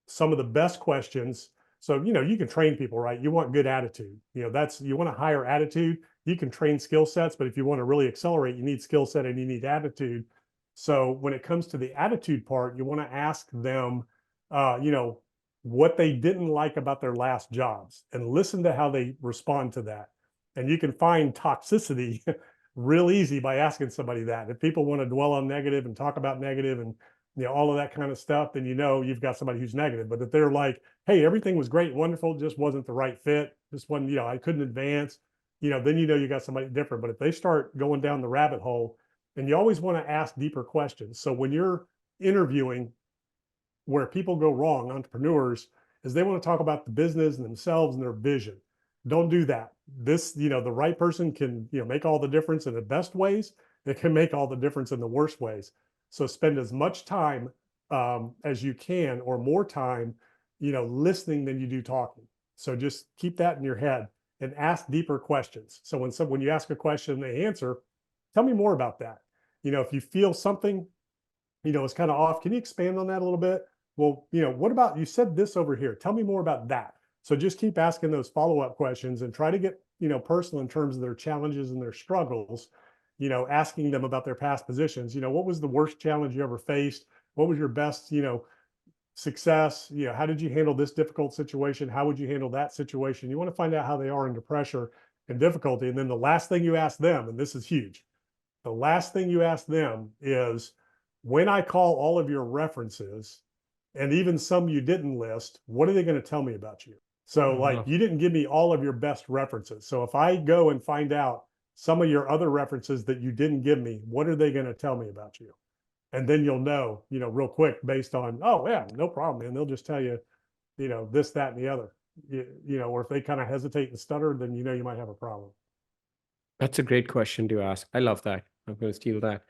some of the best questions. So, you can train people, right? You want good attitude. You want a higher attitude. You can train skill sets, but if you want to really accelerate, you need skill set and you need attitude. So when it comes to the attitude part, you want to ask them, what they didn't like about their last jobs and listen to how they respond to that. And you can find toxicity real easy by asking somebody that. If people want to dwell on negative and talk about negative and all of that kind of stuff, then you've got somebody who's negative. But if they're like, hey, everything was great, wonderful, just wasn't the right fit, just wasn't, I couldn't advance, then you got somebody different. But if they start going down the rabbit hole, and you always want to ask deeper questions. So when you're interviewing, where people go wrong, entrepreneurs, is they want to talk about the business and themselves and their vision. Don't do that. This, the right person can, make all the difference in the best ways. It can make all the difference in the worst ways. So spend as much time as you can, or more time, listening than you do talking. So just keep that in your head and ask deeper questions. So when you ask a question and they answer, tell me more about that. If you feel something, is kind of off, can you expand on that a little bit? Well, what about, you said this over here, tell me more about that. So just keep asking those follow-up questions and try to get, personal in terms of their challenges and their struggles, asking them about their past positions. What was the worst challenge you ever faced? What was your best, success? How did you handle this difficult situation? How would you handle that situation? You want to find out how they are under pressure and difficulty. And then the last thing you ask them, and this is huge, the last thing you ask them is, when I call all of your references, and even some you didn't list, what are they going to tell me about you? So like, you didn't give me all of your best references. So if I go and find out some of your other references that you didn't give me, what are they going to tell me about you? And then you'll know, real quick based on, oh yeah, no problem, man. They'll just tell you, this, that, and the other, or if they kind of hesitate and stutter, then, you might have a problem. That's a great question to ask. I love that. I'm going to steal that.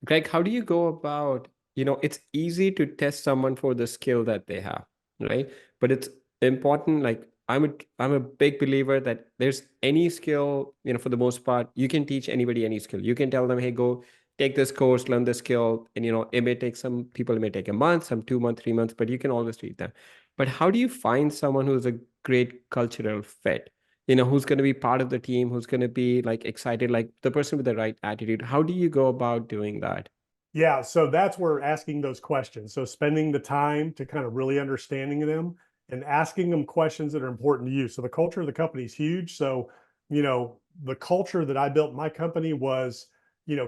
Greg, how do you go about, it's easy to test someone for the skill that they have, right? But it's important, like I'm a big believer that there's any skill, for the most part, you can teach anybody any skill. You can tell them, hey, go take this course, learn the skill. And, it may take some people, it may take a month, some 2 months, 3 months, but you can always teach them. But how do you find someone who's a great cultural fit? Who's going to be part of the team, who's going to be like excited, like the person with the right attitude. How do you go about doing that? Yeah, so that's where asking those questions. So spending the time to kind of really understanding them and asking them questions that are important to you. So the culture of the company is huge. So, the culture that I built in my company was,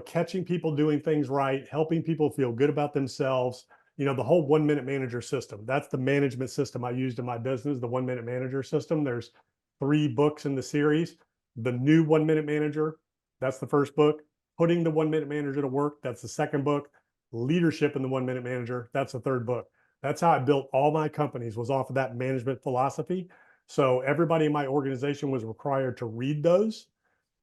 catching people doing things right, helping people feel good about themselves. The whole 1 minute manager system. That's the management system I used in my business, the 1 minute manager system. There's 3 books in the series. The new 1 minute manager, that's the first book. Putting the 1 minute manager to work, that's the second book. Leadership in the 1 minute manager, that's the third book. That's how I built all my companies, was off of that management philosophy. So everybody in my organization was required to read those.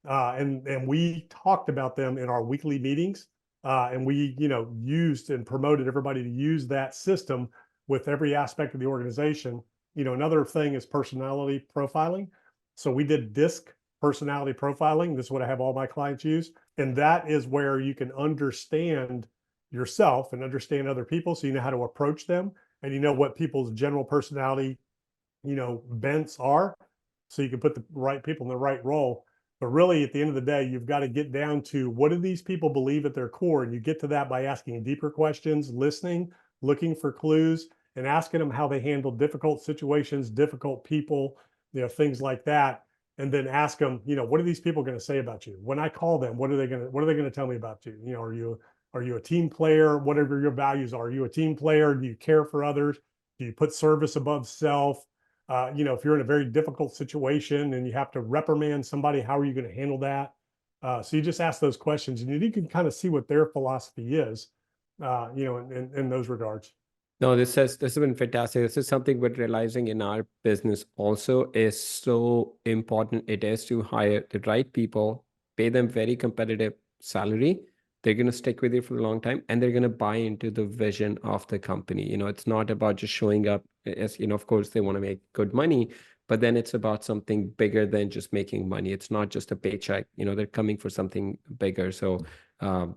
And we talked about them in our weekly meetings. And we, used and promoted everybody to use that system with every aspect of the organization. Another thing is personality profiling. So we did DISC personality profiling. This is what I have all my clients use. And that is where you can understand yourself and understand other people. So you know how to approach them, and you know what people's general personality, bents are. So you can put the right people in the right role. But really, at the end of the day, you've got to get down to, what do these people believe at their core? And you get to that by asking deeper questions, listening, looking for clues, and asking them how they handle difficult situations, difficult people, things like that. And then ask them, what are these people going to say about you? When I call them, what are they going to tell me about you? Are you a team player? Whatever your values are you a team player? Do you care for others? Do you put service above self? If you're in a very difficult situation and you have to reprimand somebody, how are you going to handle that? So you just ask those questions, and you can kind of see what their philosophy is, in those regards. No, this has been fantastic. This is something we're realizing in our business also is so important. It is to hire the right people, pay them very competitive salary. They're going to stick with you for a long time, and they're going to buy into the vision of the company. It's not about just showing up as, of course, they want to make good money, but then it's about something bigger than just making money. It's not just a paycheck. They're coming for something bigger. So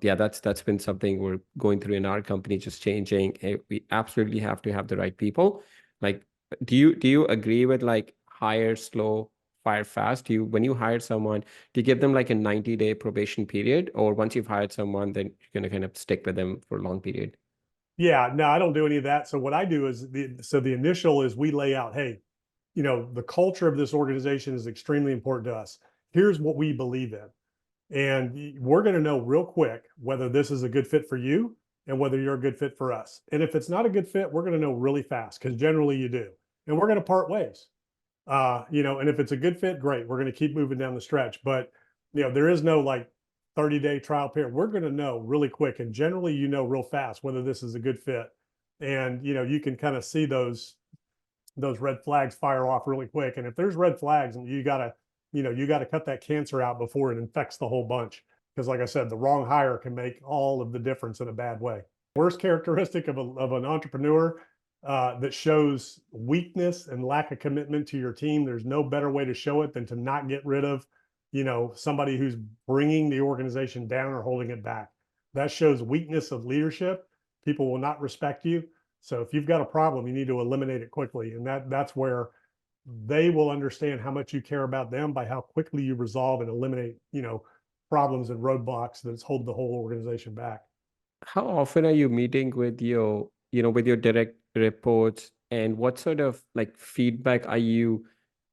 yeah, that's been something we're going through in our company, just changing. We absolutely have to have the right people. Like, do you agree with like hire slow, fire fast? When you hire someone, do you give them like a 90-day probation period, or once you've hired someone, then you're going to kind of stick with them for a long period? Yeah, no, I don't do any of that. So what I do is the initial is we lay out, hey, the culture of this organization is extremely important to us. Here's what we believe in. And we're going to know real quick whether this is a good fit for you and whether you're a good fit for us. And if it's not a good fit, we're going to know really fast, because generally you do. And we're going to part ways. And if it's a good fit, great. We're going to keep moving down the stretch. But, there is no like 30-day trial period. We're going to know really quick. And generally, real fast whether this is a good fit. And, you can kind of see those red flags fire off really quick. And if there's red flags, and you got to cut that cancer out before it infects the whole bunch. Because like I said, the wrong hire can make all of the difference in a bad way. Worst characteristic of an entrepreneur that shows weakness and lack of commitment to your team, there's no better way to show it than to not get rid of, somebody who's bringing the organization down or holding it back. That shows weakness of leadership. People will not respect you. So if you've got a problem, you need to eliminate it quickly. And that's where they will understand how much you care about them, by how quickly you resolve and eliminate, problems and roadblocks that's holding the whole organization back. How often are you meeting with your direct reports, and what sort of like feedback are you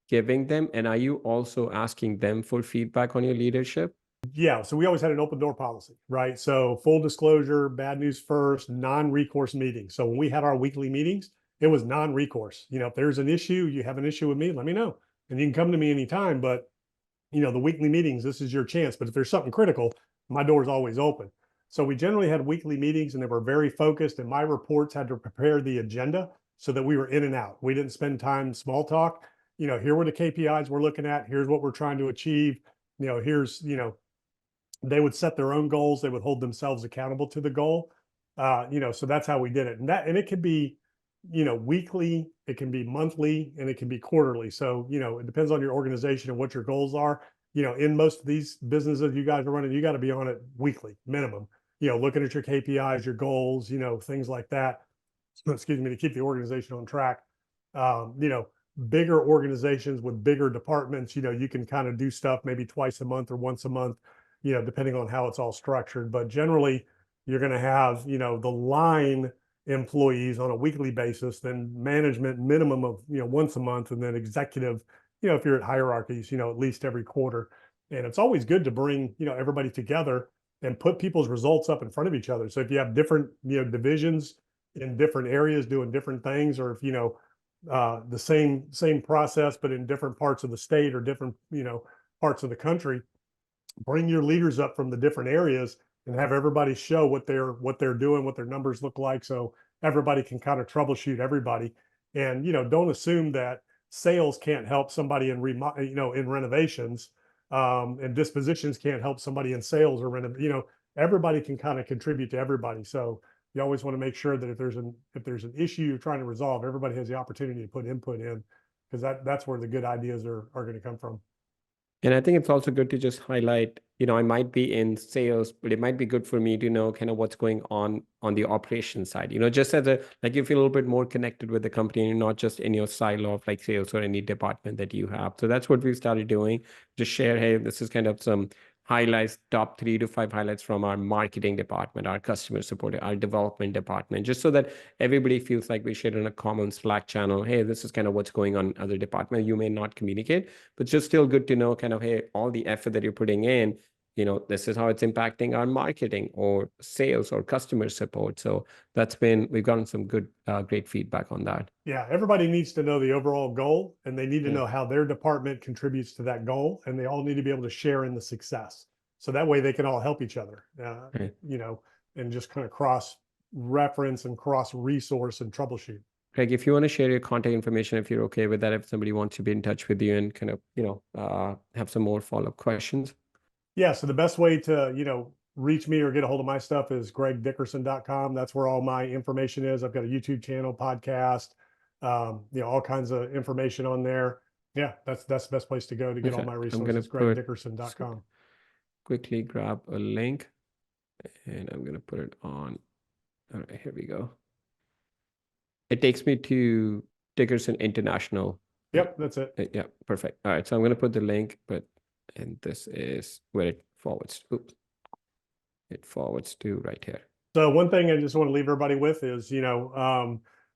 giving them? And are you also asking them for feedback on your leadership? Yeah, so we always had an open door policy, right? So full disclosure, bad news first, non-recourse meetings. So when we had our weekly meetings, it was non-recourse. If there's an issue, you have an issue with me, let me know. And you can come to me anytime, but the weekly meetings, this is your chance. But if there's something critical, my door is always open. So we generally had weekly meetings, and they were very focused, and my reports had to prepare the agenda so that we were in and out. We didn't spend time small talk. Here were the KPIs we're looking at. Here's what we're trying to achieve. Here's, they would set their own goals. They would hold themselves accountable to the goal. So that's how we did it. And it could be, weekly, it can be monthly, and it can be quarterly. So, it depends on your organization and what your goals are. In most of these businesses you guys are running, you got to be on it weekly minimum, looking at your KPIs, your goals, things like that. Excuse me, to keep the organization on track. Bigger organizations with bigger departments, you can kind of do stuff maybe twice a month or once a month, depending on how it's all structured. But generally, you're going to have, the line employees on a weekly basis, then management minimum of, once a month, and then executive, if you're at hierarchies, at least every quarter. And it's always good to bring, everybody together and put people's results up in front of each other. So if you have different, divisions in different areas doing different things, or if, the same process, but in different parts of the state or different, parts of the country, bring your leaders up from the different areas and have everybody show what they're doing, what their numbers look like. So everybody can kind of troubleshoot everybody. And, don't assume that sales can't help somebody in in renovations, and dispositions can't help somebody in sales or everybody can kind of contribute to everybody. So you always want to make sure that if there's an issue you're trying to resolve, everybody has the opportunity to put input in, because that's where the good ideas are going to come from. And I think it's also good to just highlight, I might be in sales, but it might be good for me to know kind of what's going on the operations side, just as like you feel a little bit more connected with the company and you're not just in your silo of like sales or any department that you have. So that's what we've started doing. Just share, hey, this is kind of some highlights, top 3 to 5 highlights from our marketing department, our customer support, our development department, just so that everybody feels like we share in a common Slack channel. Hey, this is kind of what's going on in other department. You may not communicate, but just still good to know kind of, hey, all the effort that you're putting in, this is how it's impacting our marketing or sales or customer support. So we've gotten some good, great feedback on that. Yeah, everybody needs to know the overall goal, and they need to know how their department contributes to that goal, and they all need to be able to share in the success. So that way they can all help each other, and just kind of cross reference and cross resource and troubleshoot. Greg, if you want to share your contact information, if you're okay with that, if somebody wants to be in touch with you and kind of, have some more follow-up questions. Yeah, so the best way to, reach me or get a hold of my stuff is gregdickerson.com. That's where all my information is. I've got a YouTube channel, podcast, all kinds of information on there. Yeah, that's the best place to go to get all my resources, gregdickerson.com. Quickly grab a link and I'm going to put it on. All right, here we go. It takes me to Dickerson International. Yep, that's it. Yeah, perfect. All right, so I'm going to put the link, and this is where it forwards. Oops. It forwards to right here. So one thing I just want to leave everybody with is,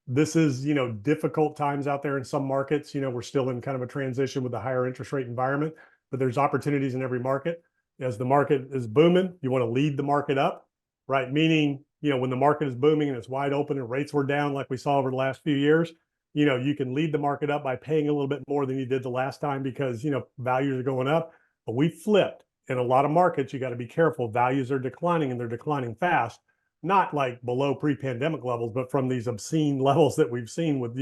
this is, difficult times out there in some markets. We're still in kind of a transition with the higher interest rate environment, but there's opportunities in every market. As the market is booming, you want to lead the market up, right? Meaning, when the market is booming and it's wide open and rates were down like we saw over the last few years, you can lead the market up by paying a little bit more than you did the last time because, values are going up. But we flipped. In a lot of markets, you got to be careful. Values are declining and they're declining fast, not like below pre-pandemic levels, but from these obscene levels that we've seen with,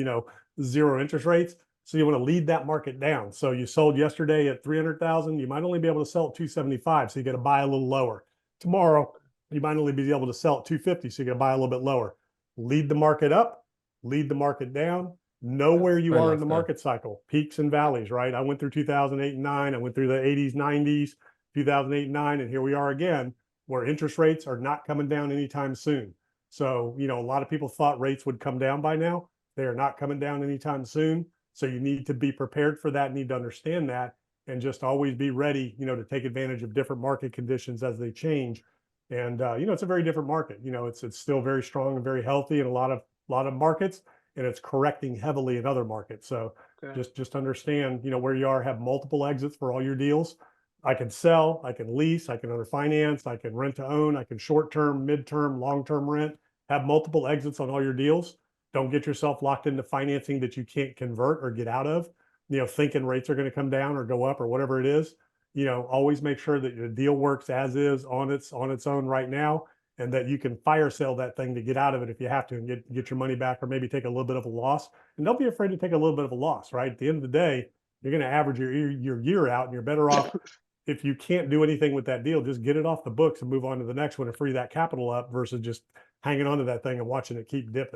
0 interest rates. So you want to lead that market down. So you sold yesterday at 300,000, you might only be able to sell at 275. So you got to buy a little lower. Tomorrow, you might only be able to sell at 250. So you got to buy a little bit lower. Lead the market up, lead the market down. Know where you are in the market cycle, peaks and valleys, right? I went through 2008 and 9. I went through the 80s, 90s. 2008 and 9, and here we are again, where interest rates are not coming down anytime soon. So, a lot of people thought rates would come down by now. They are not coming down anytime soon. So you need to be prepared for that, need to understand that, and just always be ready, to take advantage of different market conditions as they change. And, it's a very different market. It's still very strong and very healthy in a lot of markets, and it's correcting heavily in other markets. So just understand, where you are, have multiple exits for all your deals. I can sell, I can lease, I can owner finance, I can rent to own, I can short-term, mid-term, long-term rent, have multiple exits on all your deals. Don't get yourself locked into financing that you can't convert or get out of, thinking rates are going to come down or go up or whatever it is. Always make sure that the deal works as is on its own right now, and that you can fire sale that thing to get out of it if you have to and get your money back, or maybe take a little bit of a loss. And don't be afraid to take a little bit of a loss, right? At the end of the day, you're going to average your year out, and you're better off. If you can't do anything with that deal, just get it off the books and move on to the next one and free that capital up versus just hanging on to that thing and watching it keep dipping.